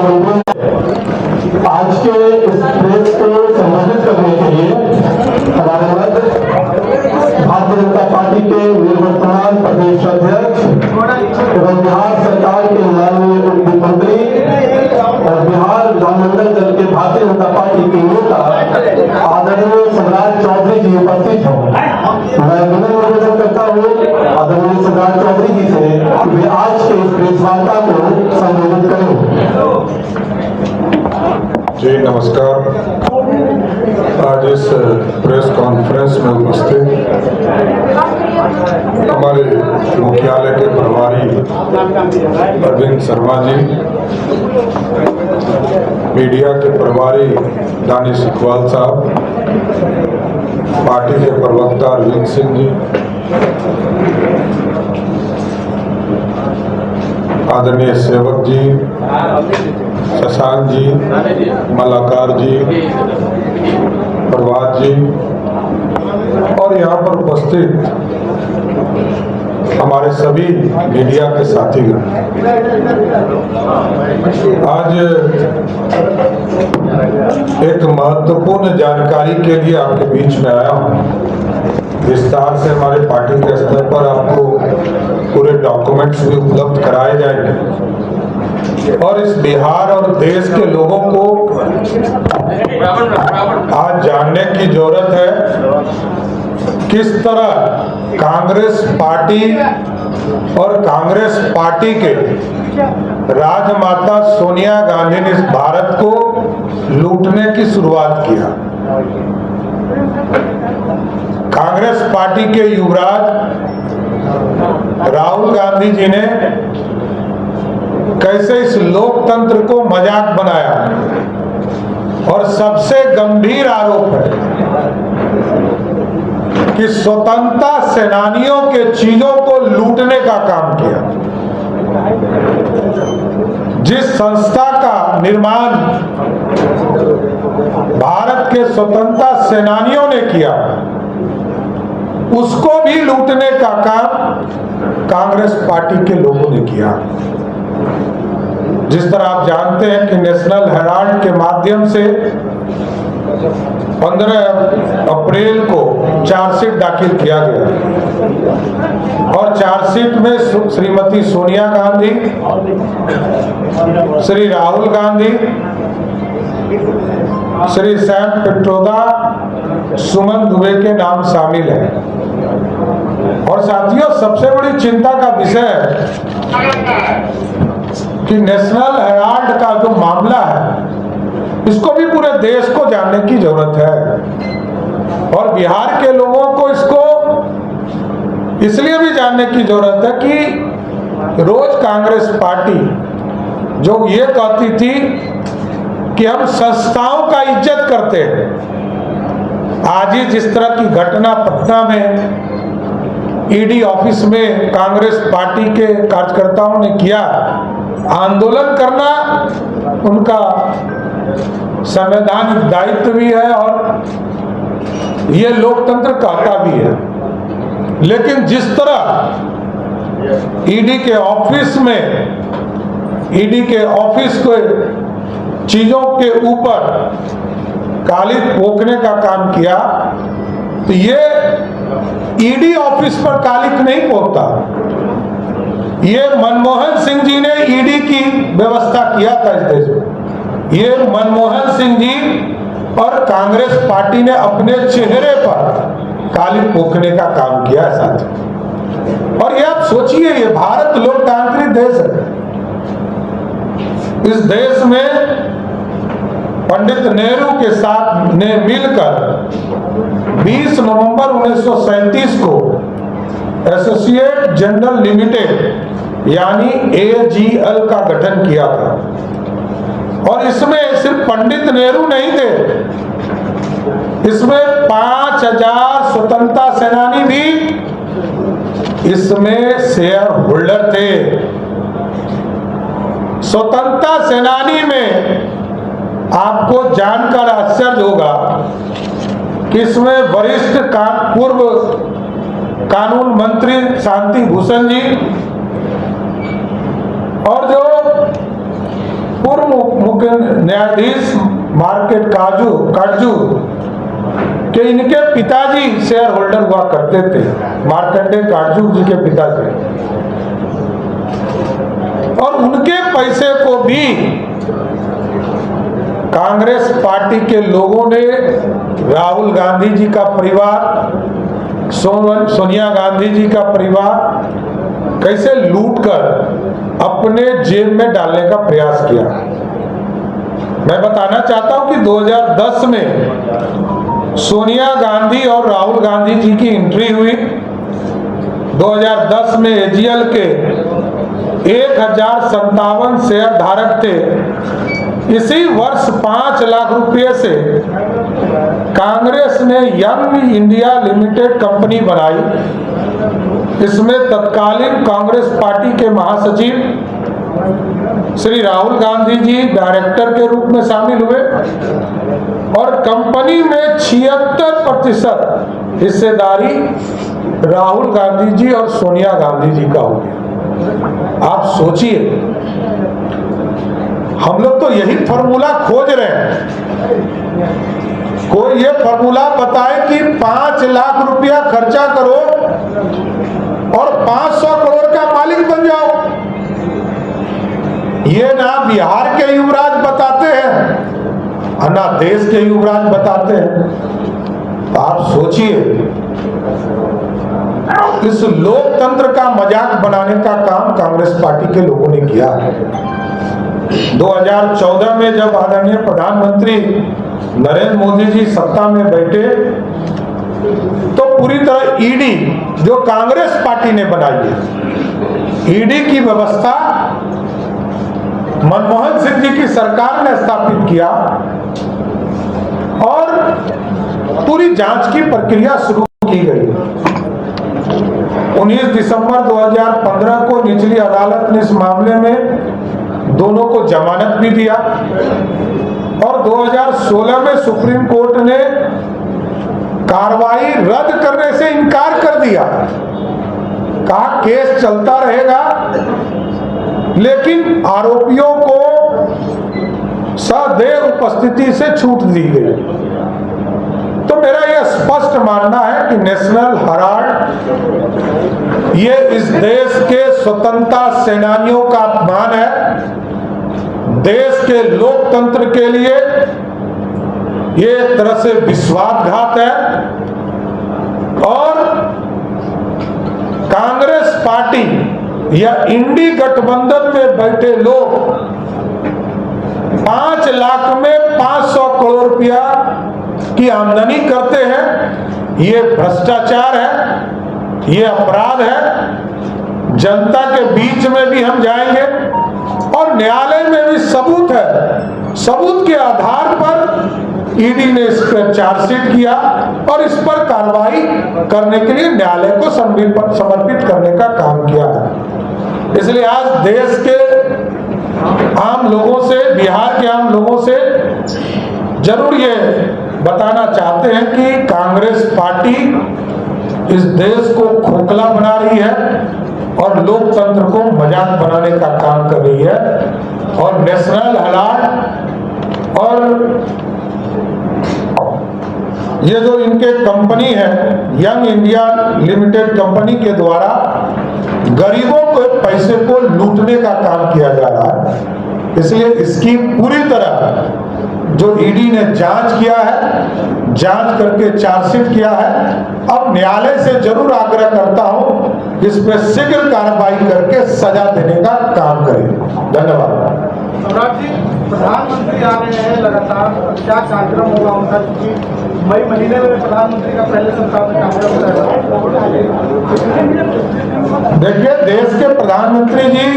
आज के इस प्रेस को संबोधित करने के लिए हमारे मध्य भारतीय जनता पार्टी के निवर्तमान प्रदेश अध्यक्ष एवं बिहार सरकार के माननीय उप मुख्यमंत्री और बिहार विधानमंडल दल के भारतीय जनता पार्टी के नेता आदरणीय सम्राट चौधरी जी उपस्थित हैं। मैं विनम्र निवेदन करता हूँ आदरणीय सम्राट चौधरी जी से वे आज के इस प्रेस वार्ता को संबोधित करें। जी नमस्कार। आज इस प्रेस कॉन्फ्रेंस में उपस्थित हमारे मुख्यालय के प्रभारी अरविंद शर्मा जी, मीडिया के प्रभारी दानिश इकबाल साहब, पार्टी के प्रवक्ता अरविंद सिंह जी, आदरणीय सेवक जी, शशांक जी, मलाकार जी, प्रभात जी और यहाँ पर उपस्थित हमारे सभी मीडिया के साथीगण, आज एक महत्वपूर्ण जानकारी के लिए आपके बीच में आया हूँ। विस्तार से हमारे पार्टी के स्तर पर आपको पूरे डॉक्यूमेंट्स भी उपलब्ध कराए जाएंगे और इस बिहार और देश के लोगों को आज जानने की जरूरत है किस तरह कांग्रेस पार्टी और कांग्रेस पार्टी के राजमाता सोनिया गांधी ने इस भारत को लूटने की शुरुआत किया। कांग्रेस पार्टी के युवराज राहुल गांधी जी ने कैसे इस लोकतंत्र को मजाक बनाया और सबसे गंभीर आरोप है कि स्वतंत्रता सेनानियों के चीजों को लूटने का काम किया। जिस संस्था का निर्माण भारत के स्वतंत्रता सेनानियों ने किया उसको भी लूटने का काम कांग्रेस पार्टी के लोगों ने किया। जिस तरह आप जानते हैं कि नेशनल हेराल्ड के माध्यम से 15 अप्रैल को चार्जशीट दाखिल किया गया और चार्जशीट में श्रीमती सोनिया गांधी, श्री राहुल गांधी, श्री सैम पित्रोदा, सुमन दुबे के नाम शामिल हैं। और साथियों, सबसे बड़ी चिंता का विषय है कि नेशनल हेराल्ड का जो मामला है इसको भी पूरे देश को जानने की जरूरत है और बिहार के लोगों को इसको इसलिए भी जानने की जरूरत है कि रोज कांग्रेस पार्टी जो ये कहती थी कि हम संस्थाओं का इज्जत करते हैं, आज ही जिस तरह की घटना पटना में ईडी ऑफिस में कांग्रेस पार्टी के कार्यकर्ताओं ने किया, आंदोलन करना उनका संवैधानिक दायित्व भी है और ये लोकतंत्र कहता भी है। लेकिन जिस तरह ईडी के ऑफिस को चीजों के ऊपर कालिख पोंखने का काम किया, तो ये ईडी ऑफिस पर कालिख नहीं पोंखता। ये मनमोहन सिंह जी ने ईडी की व्यवस्था किया था इस देश में। ये मनमोहन सिंह जी और कांग्रेस पार्टी ने अपने चेहरे पर कालिख पोंखने का काम किया है साथियों। और ये आप सोचिए, ये भारत लोकतांत्रिक देश है। इस देश में पंडित नेहरू के साथ ने मिलकर 20 नवंबर 1937 को एसोसिएट जनरल लिमिटेड यानी AGL का गठन किया था और इसमें सिर्फ पंडित नेहरू नहीं थे, इसमें 5000 स्वतंत्रता सेनानी भी इसमें शेयर होल्डर थे। स्वतंत्रता सेनानी में आपको जानकर आश्चर्य होगा कि इसमें वरिष्ठ पूर्व कानून मंत्री शांति भूषण जी और जो पूर्व मुख्य न्यायाधीश मार्केट काटजू कि इनके पिताजी शेयर होल्डर हुआ करते थे, मार्कंडेय काटजू जी के पिताजी, और उनके पैसे को भी कांग्रेस पार्टी के लोगों ने राहुल गांधी जी का परिवार, सोनिया गांधी जी का परिवार कैसे लूटकर अपने जेब में डालने का प्रयास किया। मैं बताना चाहता हूं कि 2010 में सोनिया गांधी और राहुल गांधी जी की एंट्री हुई। 2010 में एजीएल के 1057 शेयर धारक थे। इसी वर्ष 5 लाख रुपए से कांग्रेस ने यंग इंडिया लिमिटेड कंपनी बनाई। इसमें तत्कालीन कांग्रेस पार्टी के महासचिव श्री राहुल गांधी जी डायरेक्टर के रूप में शामिल हुए और कंपनी में 76% हिस्सेदारी राहुल गांधी जी और सोनिया गांधी जी का हो गया। आप सोचिए, हम लोग तो यही फॉर्मूला खोज रहे हैं। कोई ये फॉर्मूला बताए कि 5 लाख रुपया खर्चा करो और 500 करोड़ का मालिक बन जाओ। ये ना बिहार के युवराज बताते हैं ना देश के युवराज बताते हैं। तो आप सोचिए, इस लोकतंत्र का मजाक बनाने का काम कांग्रेस पार्टी के लोगों ने किया है। 2014 में जब आदरणीय प्रधानमंत्री नरेंद्र मोदी जी सत्ता में बैठे तो पूरी तरह ईडी जो कांग्रेस पार्टी ने बनाई है, ईडी की व्यवस्था मनमोहन सिंह जी की सरकार ने स्थापित किया और पूरी जांच की प्रक्रिया शुरू की गई। 19 दिसंबर 2015 को निचली अदालत ने इस मामले में दोनों को जमानत भी दिया और 2016 में सुप्रीम कोर्ट ने कार्रवाई रद्द करने से इनकार कर दिया। कहा केस चलता रहेगा, लेकिन आरोपियों को सदेह उपस्थिति से छूट दी गई। तो मेरा यह स्पष्ट मानना है कि नेशनल हेराल्ड ये इस देश के स्वतंत्रता सेनानियों का अपमान है। देश के लोकतंत्र के लिए ये एक तरह से विश्वासघात है और कांग्रेस पार्टी या इंडी गठबंधन में बैठे लोग 5 लाख में 500 करोड़ रुपया की आमदनी करते हैं। ये भ्रष्टाचार है, ये अपराध है। जनता के बीच में भी हम जाएंगे और न्यायालय में भी सबूत है। सबूत के आधार पर ईडी ने इस पर चार्जशीट किया और इस पर कार्रवाई करने के लिए न्यायालय को समर्पित करने का काम किया है। इसलिए आज देश के आम लोगों से, बिहार के आम लोगों से जरूर ये बताना चाहते हैं कि कांग्रेस पार्टी इस देश को खोखला बना रही है और लोकतंत्र को मजाक बनाने का काम कर रही है। और नेशनल हेराल्ड और ये जो इनके कंपनी है यंग इंडिया लिमिटेड कंपनी के द्वारा गरीबों के पैसे को लूटने का काम किया जा रहा है। इसलिए इसकी पूरी तरह जो ईडी ने जांच किया है, जांच करके चार्जशीट किया है। अब न्यायालय से जरूर आग्रह करता हूं इस पर शीघ्र कार्रवाई करके सजा देने का काम करें। धन्यवाद। सम्राट जी, प्रधानमंत्री आ रहे हैं लगातार, क्या कार्यक्रम होगा उनका? क्योंकि मई महीने में प्रधानमंत्री का पहले सप्ताह में कार्यक्रम है। देखिए, देश के प्रधानमंत्री जी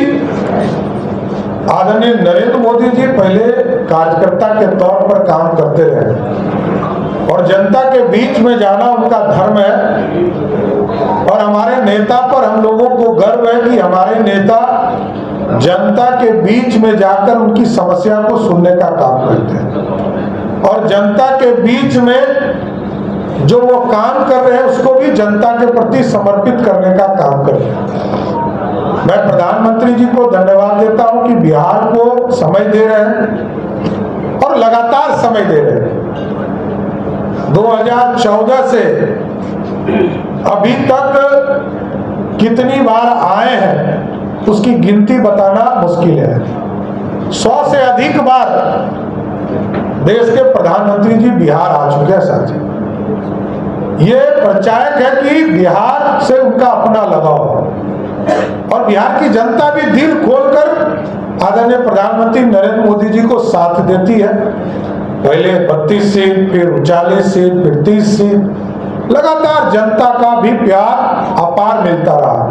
आदरणीय नरेंद्र मोदी जी पहले कार्यकर्ता के तौर पर काम करते रहे और जनता के बीच में जाना उनका धर्म है। और हमारे नेता पर हम लोगों को गर्व है कि हमारे नेता जनता के बीच में जाकर उनकी समस्या को सुनने का काम करते हैं और जनता के बीच में जो वो काम कर रहे हैं उसको भी जनता के प्रति समर्पित करने का काम करते हैं। मैं प्रधानमंत्री जी को धन्यवाद देता हूं कि बिहार को समय दे रहे हैं और लगातार समय दे रहे हैं। 2014 से अभी तक कितनी बार आए हैं उसकी गिनती बताना मुश्किल है। 100 से अधिक बार देश के प्रधानमंत्री जी बिहार आ चुके हैं साथी। ये प्रचायक है कि बिहार से उनका अपना लगाव है और बिहार की जनता भी दिल खोलकर आदरणीय प्रधानमंत्री नरेंद्र मोदी जी को साथ देती है। पहले 32 सीट, फिर 39 सीट, फिर 30 सीट, लगातार जनता का भी प्यार अपार मिलता रहा।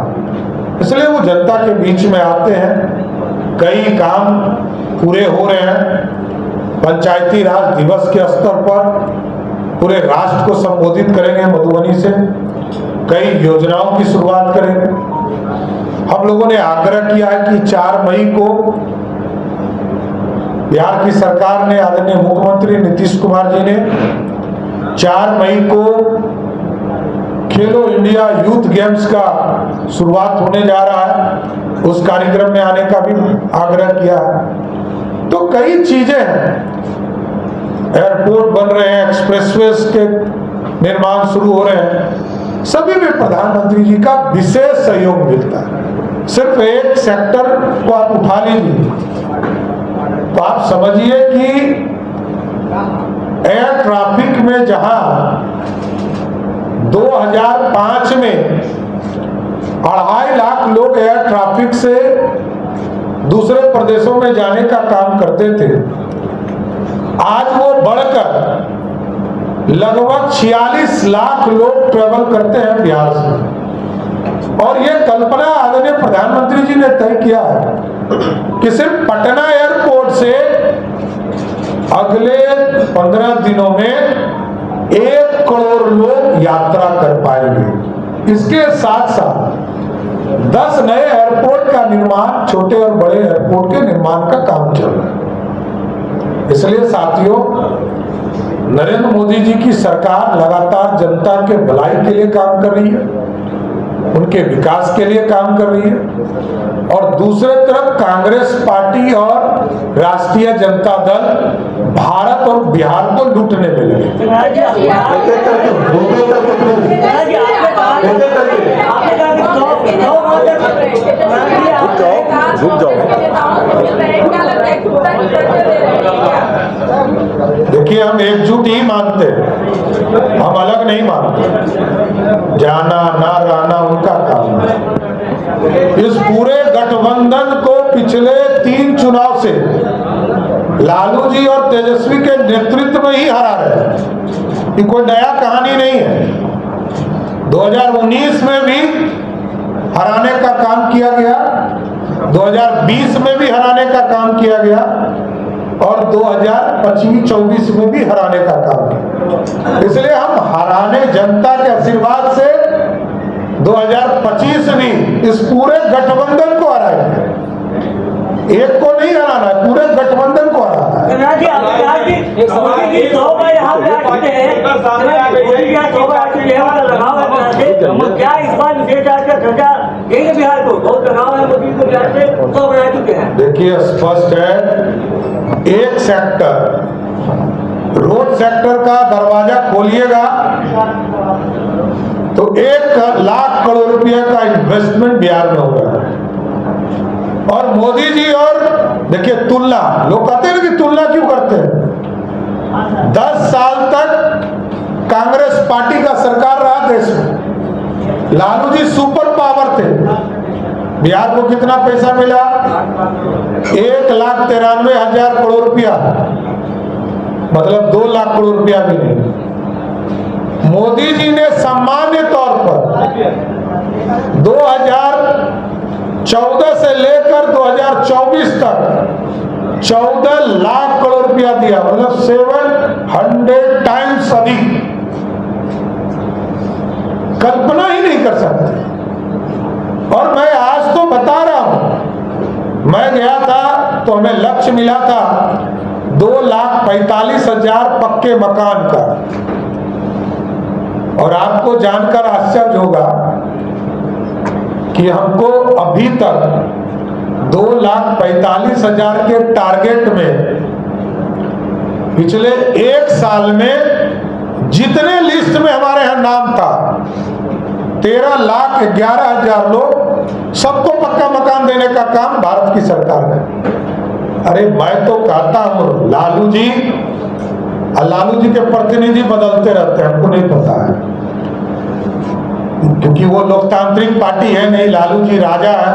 इसलिए वो जनता के बीच में आते हैं। कई काम पूरे हो रहे हैं। पंचायती राज दिवस के स्तर पर पूरे राष्ट्र को संबोधित करेंगे मधुबनी से, कई योजनाओं की शुरुआत करेंगे। हम लोगों ने आग्रह किया है कि 4 मई को बिहार की सरकार ने, आदरणीय मुख्यमंत्री नीतीश कुमार जी ने 4 मई को खेलो इंडिया यूथ गेम्स का शुरुआत होने जा रहा है, उस कार्यक्रम में आने का भी आग्रह किया है। तो कई चीजें हैं, एयरपोर्ट बन रहे हैं, एक्सप्रेसवेज के निर्माण शुरू हो रहे हैं, सभी में प्रधानमंत्री जी का विशेष सहयोग मिलता है। सिर्फ एक सेक्टर को आप उठा लीजिए तो आप समझिए कि एयर ट्रैफिक में जहां 2005 में 2.5 लाख लोग एयर ट्रैफिक से दूसरे प्रदेशों में जाने का काम करते थे, आज वो बढ़कर लगभग 46 लाख लोग ट्रेवल करते हैं बिहार से। और ये कल्पना आदरणीय प्रधानमंत्री जी ने तय किया है कि सिर्फ पटना एयरपोर्ट से अगले 15 दिनों में 1 करोड़ लोग यात्रा कर पाएंगे। इसके साथ साथ 10 नए एयरपोर्ट का निर्माण, छोटे और बड़े एयरपोर्ट के निर्माण का काम चल रहा है। इसलिए साथियों, नरेंद्र मोदी जी की सरकार लगातार जनता के भलाई के लिए काम कर रही है, उनके विकास के लिए काम कर रही है। और दूसरे तरफ कांग्रेस पार्टी और राष्ट्रीय जनता दल भारत और बिहार को लूटने में लगे। देखिए, हम एकजुट ही मानते हैं, हम अलग नहीं मानते। जाना ना रहना उनका काम है। इस पूरे गठबंधन को पिछले 3 चुनाव से लालू जी और तेजस्वी के नेतृत्व में ही हरा रहे हैं। ये कोई नया कहानी नहीं है। 2019 में भी हराने का काम किया गया, 2020 में भी हराने का काम किया गया और 2025-24 में भी हराने का काम किया। इसलिए हम हराने, जनता के आशीर्वाद से 2025 भी इस पूरे गठबंधन को हराएंगे। एक को नहीं हराना है, पूरे गठबंधन को हराना है। क्या इस बार बिहार को बहुत तनाव है मोदी को बिहार से तो बना चुके हैं। देखिए, स्पष्ट है, एक सेक्टर, रोड सेक्टर का दरवाजा खोलिएगा तो 1 लाख करोड़ रुपए का इन्वेस्टमेंट बिहार में होगा। और मोदी जी, और देखिए तुलना, लोग कहते हैं कि तुलना क्यों करते हैं। 10 साल तक कांग्रेस पार्टी का सरकार रहा देश में, लालू जी सुपर पावर थे। बिहार को कितना पैसा मिला? 1,93,000 करोड़ रुपया, मतलब 2 लाख करोड़ रुपया भी नहीं। मोदी जी ने सामान्य तौर पर 2014 से लेकर 2024 तक 14 लाख करोड़ रुपया दिया, मतलब 700 टाइम्स अधिक। कल्पना ही नहीं कर सकते। और मैं आज तो बता रहा हूं, मैं गया था तो हमें लक्ष्य मिला था 2,45,000 पक्के मकान का। और आपको जानकर आश्चर्य होगा कि हमको अभी तक 2,45,000 के टारगेट में पिछले 1 साल में जितने लिस्ट में हमारे यहाँ नाम था 13,11,000 लोग, सबको पक्का मकान देने का काम भारत की सरकार ने। अरे मैं तो कहता हूं लालू जी के प्रतिनिधि बदलते रहते हैं, हमको नहीं पता है, क्योंकि वो लोकतांत्रिक पार्टी है नहीं। लालू जी राजा है,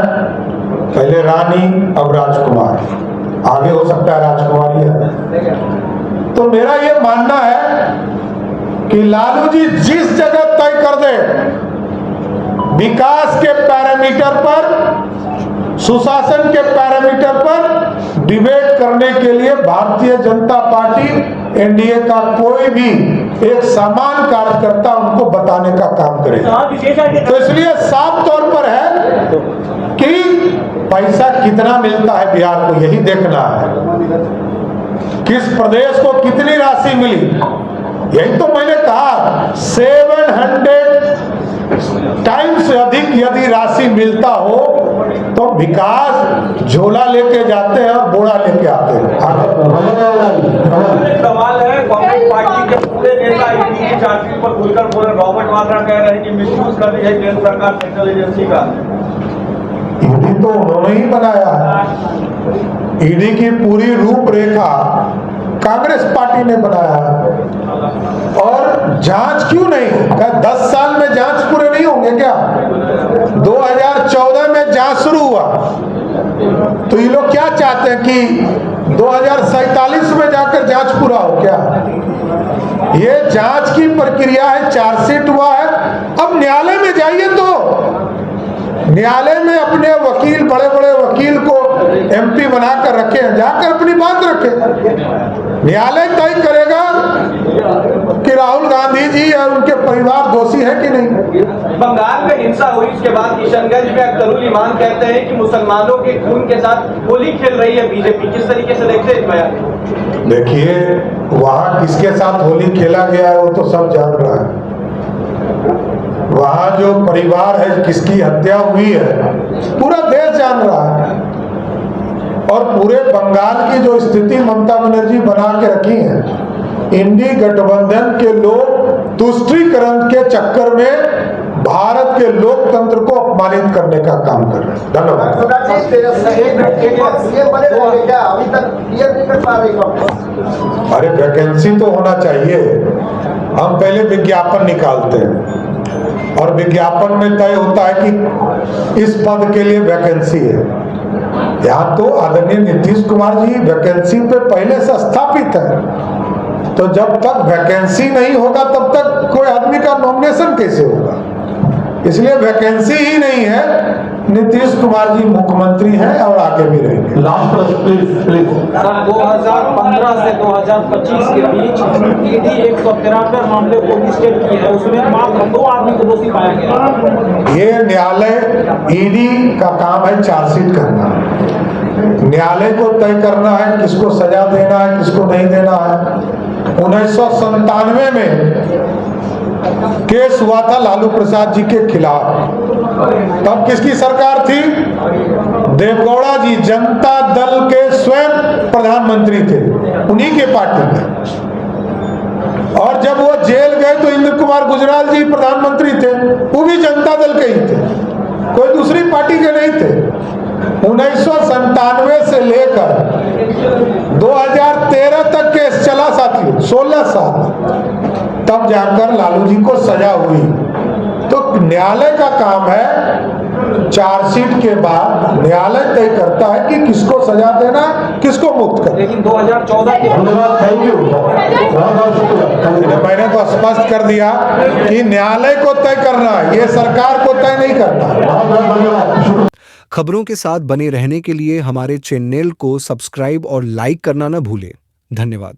पहले रानी अब राजकुमार, आगे हो सकता है राजकुमारी है। तो मेरा ये मानना है कि लालू जी जिस जगह तय कर दे विकास के पैरामीटर पर, सुशासन के पैरामीटर पर डिबेट करने के लिए भारतीय जनता पार्टी एनडीए का कोई भी एक समान कार्यकर्ता उनको बताने का काम करेगा। तो इसलिए साफ तौर पर है कि पैसा कितना मिलता है बिहार को, यही देखना है। किस प्रदेश को कितनी राशि मिली, यही तो मैंने कहा। 700 टाइम्स से अधिक यदि राशि मिलता हो तो विकास झोला लेके जाते हैं और बोरा लेके आते हैं। सवाल है, कांग्रेस पार्टी के पूरे नेता ईडी की चार्जशीट पर खुलकर बोले। रॉबर्ट वाड्रा कह रहे हैं कि मिसयूज कर रही है केंद्र सरकार सेंट्रल एजेंसी का। ईडी तो उन्होंने ही बनाया है, ईडी की पूरी रूपरेखा कांग्रेस पार्टी ने बनाया है। और जांच क्यों नहीं, क्या 10 साल में जांच पूरे नहीं होंगे क्या? 2014 में जांच शुरू हुआ, तो ये लोग क्या चाहते हैं कि 2047 में जाकर जांच पूरा हो क्या? ये जांच की प्रक्रिया है, चार्जशीट हुआ है, अब न्यायालय में जाइए तो न्यायालय में अपने वकील, बड़े बड़े वकील को एमपी बनाकर रखे, जाकर अपनी बात रखे। न्यायालय तय करेगा कि राहुल गांधी जी और उनके परिवार दोषी है कि नहीं। बंगाल में हिंसा हुई, उसके बाद किशनगंज में अख्तरुल ईमान कहते हैं कि मुसलमानों के खून के साथ होली खेल रही है बीजेपी। किस तरीके से देखते हैं इस बयान? देखिए, वहां किसके साथ होली खेला गया है वो तो सब जान रहा है। वहां जो परिवार है, किसकी हत्या हुई है, पूरा देश जान रहा है। और पूरे बंगाल की जो स्थिति ममता बनर्जी बना के रखी है, इंडी गठबंधन के लोग तुष्टीकरण के चक्कर में भारत के लोकतंत्र को अपमानित करने का काम कर रहे हैं। धन्यवाद। अरे वैकेंसी तो होना चाहिए। हम पहले विज्ञापन निकालते हैं और विज्ञापन में तय होता है कि इस पद के लिए वैकेंसी है। यहाँ तो आदरणीय नीतीश कुमार जी वैकेंसी पे पहले से स्थापित है, तो जब तक वैकेंसी नहीं होगा तब तक कोई आदमी का नॉमिनेशन कैसे होगा? इसलिए वैकेंसी ही नहीं है। नीतीश कुमार जी मुख्यमंत्री हैं और आगे भी रहेंगे। Last please please. सर 2015 से 2025 के बीच ईडी 173 मामले को लिस्टेड की है, उसमें मात्र 2 आदमी को दोषी पाया गया। ये न्यायालय, ईडी का काम है चार्जशीट करना, न्यायालय को तय करना है किसको सजा देना है किसको नहीं देना है। 1997 में केस हुआ था लालू प्रसाद जी के खिलाफ, तब किसकी सरकार थी? देवगौड़ा जी जनता दल के स्वयं प्रधानमंत्री थे, उन्हीं के पार्टी में। और जब वो जेल गए तो इंद्र कुमार गुजराल जी प्रधानमंत्री थे, वो भी जनता दल के ही थे, कोई दूसरी पार्टी के नहीं थे। 1997 से लेकर 2013 तक केस चला साथियों, 16 साल, तब जाकर लालू जी को सजा हुई। तो न्यायालय का काम है, चार्जशीट के बाद न्यायालय तय करता है कि किसको सजा देना, किसको मुक्त करना। लेकिन 2014 के धन्यवाद, थैंक यू, बहुत बहुत शुक्रिया। मैंने तो स्पष्ट कर दिया कि न्यायालय को तय करना है, ये सरकार को तय नहीं करना। बहुत बहुत धन्यवाद। खबरों के साथ बने रहने के लिए हमारे चैनल को सब्सक्राइब और लाइक करना न भूलें। धन्यवाद।